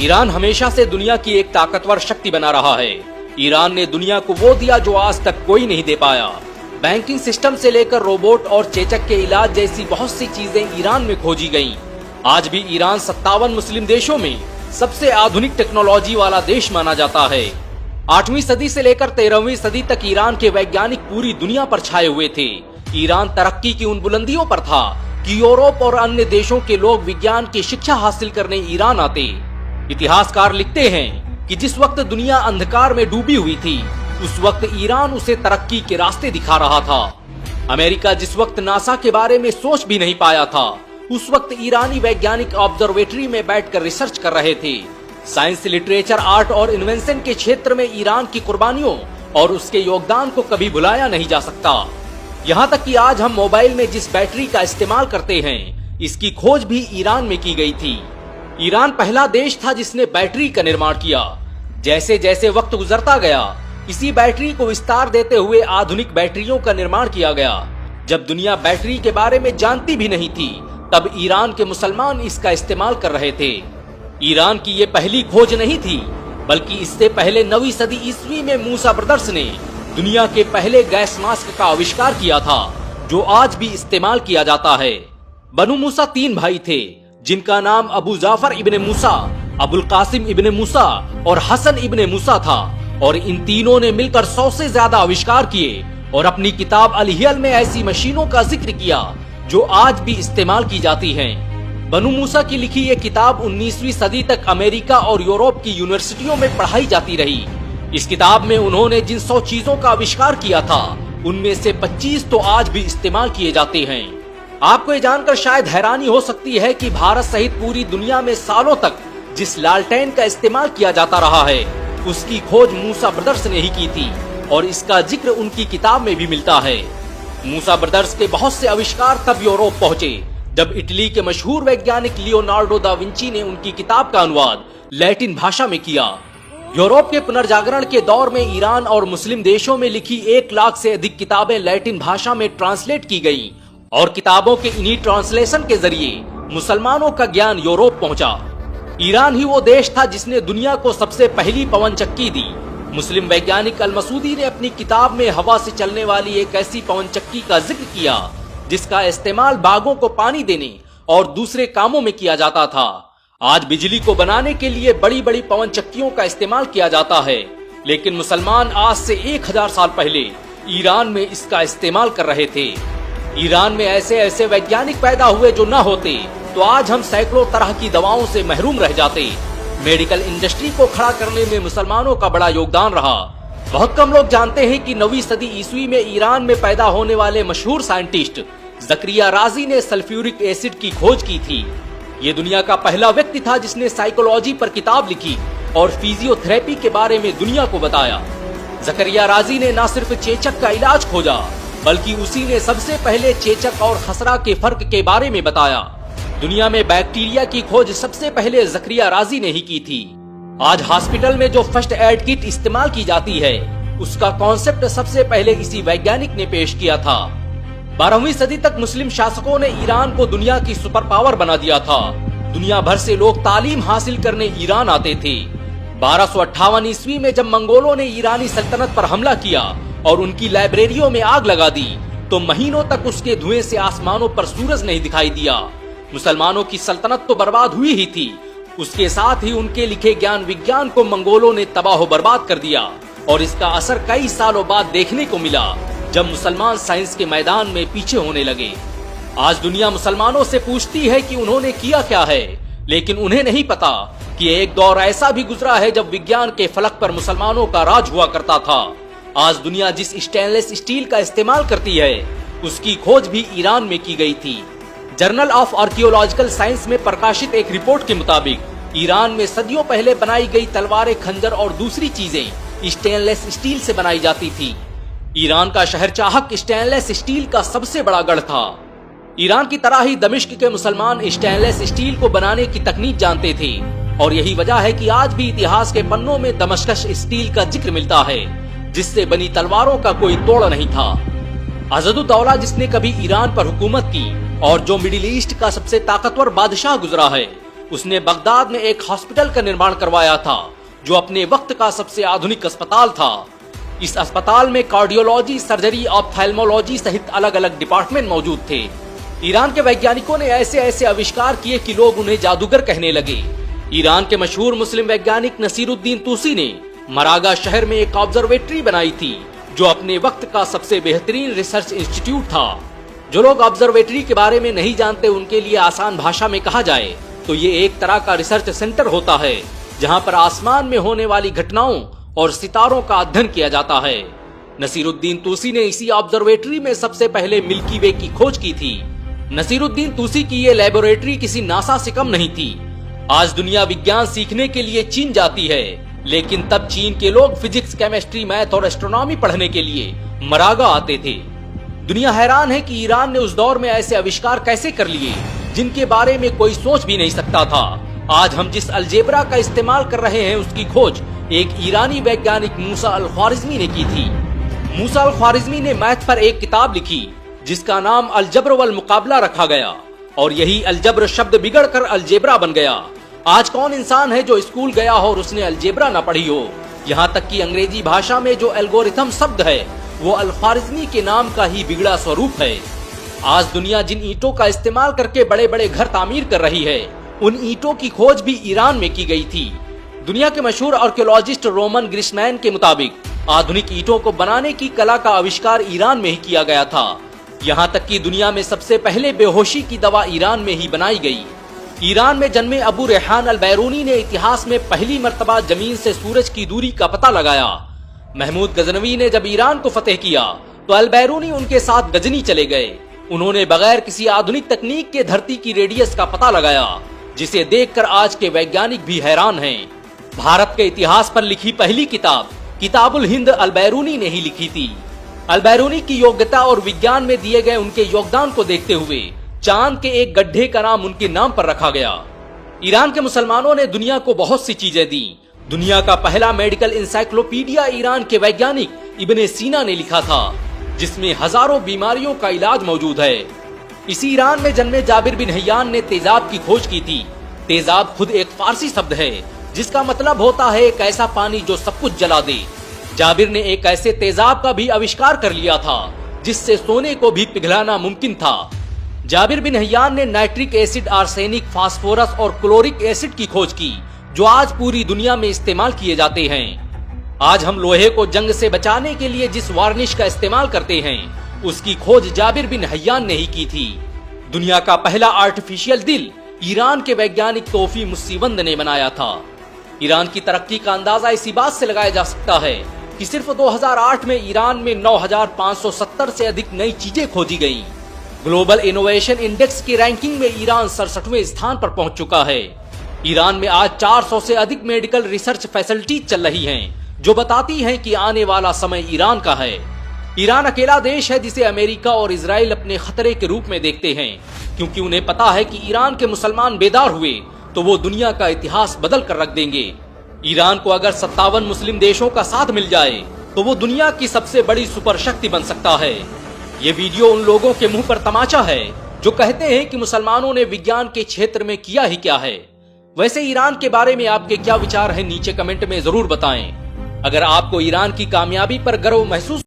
Iran हमेशा से दुनिया की एक ताकतवर शक्ति बना रहा है। ईरान ने दुनिया को वो दिया जो आज तक कोई नहीं दे पाया। बैंकिंग सिस्टम से लेकर रोबोट और चेचक के इलाज जैसी बहुत सी चीजें ईरान में खोजी गईं। आज भी ईरान 57 मुस्लिम देशों में सबसे आधुनिक टेक्नोलॉजी वाला देश माना जाता है। 8वीं सदी से लेकर 13वीं सदी तक ईरान के वैज्ञानिक पूरी दुनिया पर छाए हुए थे। ईरान तरक्की की उन बुलंदियों पर था कि यूरोप और अन्य देशों के लोग विज्ञान की शिक्षा हासिल करने ईरान आते। इतिहासकार लिखते हैं कि जिस वक्त दुनिया अंधकार में डूबी हुई थी, उस वक्त ईरान उसे तरक्की के रास्ते दिखा रहा था। अमेरिका जिस वक्त नासा के बारे में सोच भी नहीं पाया था, उस वक्त ईरानी वैज्ञानिक ऑब्जर्वेटरी में बैठकर रिसर्च कर रहे थे। साइंस, लिटरेचर, आर्ट और इन्वेंशन के क्षेत्र में ईरान की कुर्बानियों और उसके योगदान को कभी भुलाया नहीं जा सकता। यहाँ तक कि आज हम मोबाइल में जिस बैटरी का इस्तेमाल करते हैं, इसकी खोज भी ईरान में की गई थी। ईरान पहला देश था जिसने बैटरी का निर्माण किया। जैसे जैसे वक्त गुजरता गया, इसी बैटरी को विस्तार देते हुए आधुनिक बैटरियों का निर्माण किया गया। जब दुनिया बैटरी के बारे में जानती भी नहीं थी, तब ईरान के मुसलमान इसका इस्तेमाल कर रहे थे। ईरान की ये पहली खोज नहीं थी, बल्कि इससे पहले 9वीं सदी ईस्वी में मूसा ब्रदर्स ने दुनिया के पहले गैस मास्क का आविष्कार किया था, जो आज भी इस्तेमाल किया जाता है। बनु मूसा 3 भाई थे, जिनका नाम अबू जाफर इब्ने मूसा, अबुल कासिम इब्ने मूसा और हसन इब्ने मूसा था, और इन तीनों ने मिलकर 100 से ज्यादा आविष्कार किए और अपनी किताब अल-हियल में ऐसी मशीनों का जिक्र किया जो आज भी इस्तेमाल की जाती हैं। बनु मूसा की लिखी ये किताब 19वीं सदी तक अमेरिका और यूरोप की यूनिवर्सिटियों में पढ़ाई जाती रही। इस किताब में उन्होंने जिन 100 चीजों का आविष्कार किया था, उनमें से 25 तो आज भी इस्तेमाल किए जाते हैं। आपको ये जानकर शायद हैरानी हो सकती है कि भारत सहित पूरी दुनिया में सालों तक जिस लालटेन का इस्तेमाल किया जाता रहा है, उसकी खोज मूसा ब्रदर्स ने ही की थी, और इसका जिक्र उनकी किताब में भी मिलता है। मूसा ब्रदर्स के बहुत से आविष्कार तब यूरोप पहुंचे जब इटली के मशहूर वैज्ञानिक लियोनार्डो दा विंची ने उनकी किताब का अनुवाद लैटिन भाषा में किया। यूरोप के पुनर्जागरण के दौर में ईरान और मुस्लिम देशों में लिखी 1 लाख से अधिक किताबें लैटिन भाषा में ट्रांसलेट की गई, और किताबों के इन्हीं ट्रांसलेशन के जरिए मुसलमानों का ज्ञान यूरोप पहुंचा। ईरान ही वो देश था जिसने दुनिया को सबसे पहली पवन चक्की दी। मुस्लिम वैज्ञानिक अल मसूदी ने अपनी किताब में हवा से चलने वाली एक ऐसी पवन चक्की का जिक्र किया जिसका इस्तेमाल बागों को पानी देने और दूसरे कामों में किया जाता था। आज बिजली को बनाने के लिए बड़ी बड़ी पवन चक्कियों का इस्तेमाल किया जाता है, लेकिन मुसलमान आज से 1000 साल पहले ईरान में इसका इस्तेमाल कर रहे थे। ईरान में ऐसे ऐसे वैज्ञानिक पैदा हुए जो न होते तो आज हम सैकड़ों तरह की दवाओं से महरूम रह जाते। मेडिकल इंडस्ट्री को खड़ा करने में मुसलमानों का बड़ा योगदान रहा। बहुत कम लोग जानते हैं कि 9वीं सदी ईस्वी में ईरान में पैदा होने वाले मशहूर साइंटिस्ट ज़करिया राजी ने सल्फ्यूरिक एसिड की खोज की थी। ये दुनिया का पहला व्यक्ति था जिसने साइकोलॉजी पर किताब लिखी और फिजियोथेरेपी के बारे में दुनिया को बताया। ज़करिया राजी ने न सिर्फ चेचक का इलाज खोजा, बल्कि उसी ने सबसे पहले चेचक और खसरा के फर्क के बारे में बताया। दुनिया में बैक्टीरिया की खोज सबसे पहले ज़करिया राजी ने ही की थी। आज हॉस्पिटल में जो फर्स्ट एड किट इस्तेमाल की जाती है, उसका कॉन्सेप्ट सबसे पहले इसी वैज्ञानिक ने पेश किया था। 12वीं सदी तक मुस्लिम शासकों ने ईरान को दुनिया की सुपर पावर बना दिया था। दुनिया भर से लोग तालीम हासिल करने ईरान आते थे। 1258 ईस्वी में जब मंगोलों ने ईरानी सल्तनत पर हमला किया और उनकी लाइब्रेरियों में आग लगा दी, तो महीनों तक उसके धुएं से आसमानों पर सूरज नहीं दिखाई दिया। मुसलमानों की सल्तनत तो बर्बाद हुई ही थी, उसके साथ ही उनके लिखे ज्ञान विज्ञान को मंगोलों ने तबाह बर्बाद कर दिया, और इसका असर कई सालों बाद देखने को मिला जब मुसलमान साइंस के मैदान में पीछे होने लगे। आज दुनिया मुसलमानों से पूछती है कि उन्होंने किया क्या है, लेकिन उन्हें नहीं पता कि एक दौर ऐसा भी गुजरा है जब विज्ञान के फलक पर मुसलमानों का राज हुआ करता था। आज दुनिया जिस स्टेनलेस स्टील का इस्तेमाल करती है, उसकी खोज भी ईरान में की गई थी। जर्नल ऑफ आर्कियोलॉजिकल साइंस में प्रकाशित एक रिपोर्ट के मुताबिक ईरान में सदियों पहले बनाई गई तलवारें, खंजर और दूसरी चीजें स्टेनलेस स्टील से बनाई जाती थी। ईरान का शहर चाहक स्टेनलेस स्टील का सबसे बड़ा गढ़ था। ईरान की तरह ही दमिश्क के मुसलमान स्टेनलेस स्टील को बनाने की तकनीक जानते थे, और यही वजह है कि आज भी इतिहास के पन्नों में दमश्कश स्टील का जिक्र मिलता है, जिससे बनी तलवारों का कोई तोड़ नहीं था। अज़दुद्दौला, जिसने कभी ईरान पर हुकूमत की और जो मिडिल ईस्ट का सबसे ताकतवर बादशाह गुजरा है, उसने बगदाद में एक हॉस्पिटल का निर्माण करवाया था जो अपने वक्त का सबसे आधुनिक अस्पताल था। इस अस्पताल में कार्डियोलॉजी, सर्जरी, ऑप्थेल्मोलॉजी सहित अलग अलग डिपार्टमेंट मौजूद थे। ईरान के वैज्ञानिकों ने ऐसे ऐसे आविष्कार किए कि लोग उन्हें जादूगर कहने लगे। ईरान के मशहूर मुस्लिम वैज्ञानिक नसीरुद्दीन तूसी ने मरागा शहर में एक ऑब्जर्वेटरी बनाई थी जो अपने वक्त का सबसे बेहतरीन रिसर्च इंस्टीट्यूट था। जो लोग ऑब्जर्वेटरी के बारे में नहीं जानते उनके लिए आसान भाषा में कहा जाए तो ये एक तरह का रिसर्च सेंटर होता है जहाँ पर आसमान में होने वाली घटनाओं और सितारों का अध्ययन किया जाता है। नसीरुद्दीन तूसी ने इसी ऑब्जर्वेटरी में सबसे पहले मिल्की वे की खोज की थी। नसीरुद्दीन तूसी की ये लेबोरेटरी किसी नासा से कम नहीं थी। आज दुनिया विज्ञान सीखने के लिए चीन जाती है, लेकिन तब चीन के लोग फिजिक्स, केमिस्ट्री, मैथ और एस्ट्रोनॉमी पढ़ने के लिए मरागा आते थे। दुनिया हैरान है कि ईरान ने उस दौर में ऐसे आविष्कार कैसे कर लिए जिनके बारे में कोई सोच भी नहीं सकता था। आज हम जिस अलजेब्रा का इस्तेमाल कर रहे हैं उसकी खोज एक ईरानी वैज्ञानिक मूसा अल ख्वारिज़मी ने की थी। मूसा अल ख्वारिज़मी ने मैथ पर एक किताब लिखी जिसका नाम अलजब्र वल मुकाबला रखा गया और यही अलजब्र शब्द बिगड़कर अलजेब्रा बन गया। आज कौन इंसान है जो स्कूल गया हो और उसने अलजेब्रा न पढ़ी हो। यहाँ तक कि अंग्रेजी भाषा में जो एल्गोरिथम शब्द है वो अल ख्वारिज़मी के नाम का ही बिगड़ा स्वरूप है। आज दुनिया जिन ईंटों का इस्तेमाल करके बड़े बड़े घर तामीर कर रही है उन ईंटों की खोज भी ईरान में की गई थी। दुनिया के मशहूर आर्कियोलॉजिस्ट रोमन ग्रिशमैन के मुताबिक आधुनिक ईंटों को बनाने की कला का आविष्कार ईरान में ही किया गया था। यहाँ तक कि दुनिया में सबसे पहले बेहोशी की दवा ईरान में ही बनाई गई। ईरान में जन्मे अबू रेहान अल बैरूनी ने इतिहास में पहली मर्तबा जमीन से सूरज की दूरी का पता लगाया। महमूद गजनवी ने जब ईरान को फतेह किया तो अल बैरूनी उनके साथ गजनी चले गए। उन्होंने बगैर किसी आधुनिक तकनीक के धरती की रेडियस का पता लगाया जिसे देखकर आज के वैज्ञानिक भी हैरान हैं। भारत के इतिहास पर लिखी पहली किताब किताबुल हिंद अल बैरूनी ने ही लिखी थी। अल बैरूनी की योग्यता और विज्ञान में दिए गए उनके योगदान को देखते हुए चांद के एक गड्ढे का नाम उनके नाम पर रखा गया। ईरान के मुसलमानों ने दुनिया को बहुत सी चीजें दी। दुनिया का पहला मेडिकल इंसाइक्लोपीडिया ईरान के वैज्ञानिक इब्ने सीना ने लिखा था जिसमें हजारों बीमारियों का इलाज मौजूद है। इसी ईरान में जन्मे जाबिर बिन हय्यान ने तेजाब की खोज की थी। तेजाब खुद एक फारसी शब्द है जिसका मतलब होता है एक ऐसा पानी जो सब कुछ जला दे। जाबिर ने एक ऐसे तेजाब का भी आविष्कार कर लिया था जिससे सोने को भी पिघलाना मुमकिन था। जाबिर बिन हय्यान ने नाइट्रिक एसिड, आर्सेनिक, फास्फोरस और क्लोरिक एसिड की खोज की जो आज पूरी दुनिया में इस्तेमाल किए जाते हैं। आज हम लोहे को जंग से बचाने के लिए जिस वार्निश का इस्तेमाल करते हैं उसकी खोज जाबिर बिन हय्यान ने ही की थी। दुनिया का पहला आर्टिफिशियल दिल ईरान के वैज्ञानिक तोफी मुस्सीवंद ने बनाया था। ईरान की तरक्की का अंदाजा इसी बात से लगाया जा सकता है कि सिर्फ 2008 में ईरान में 9,570 से अधिक नई चीजें खोजी गईं। ग्लोबल इनोवेशन इंडेक्स की रैंकिंग में ईरान 67वें स्थान पर पहुंच चुका है। ईरान में आज 400 से अधिक मेडिकल रिसर्च फैसिलिटीज चल रही हैं जो बताती हैं कि आने वाला समय ईरान का है। ईरान अकेला देश है जिसे अमेरिका और इजराइल अपने खतरे के रूप में देखते हैं क्योंकि उन्हें पता है कि ईरान के मुसलमान बेदार हुए तो वो दुनिया का इतिहास बदल कर रख देंगे। ईरान को अगर 57 मुस्लिम देशों का साथ मिल जाए तो वो दुनिया की सबसे बड़ी सुपर शक्ति बन सकता है। ये वीडियो उन लोगों के मुंह पर तमाचा है जो कहते हैं कि मुसलमानों ने विज्ञान के क्षेत्र में किया ही क्या है। वैसे ईरान के बारे में आपके क्या विचार हैं नीचे कमेंट में जरूर बताएं। अगर आपको ईरान की कामयाबी पर गर्व महसूस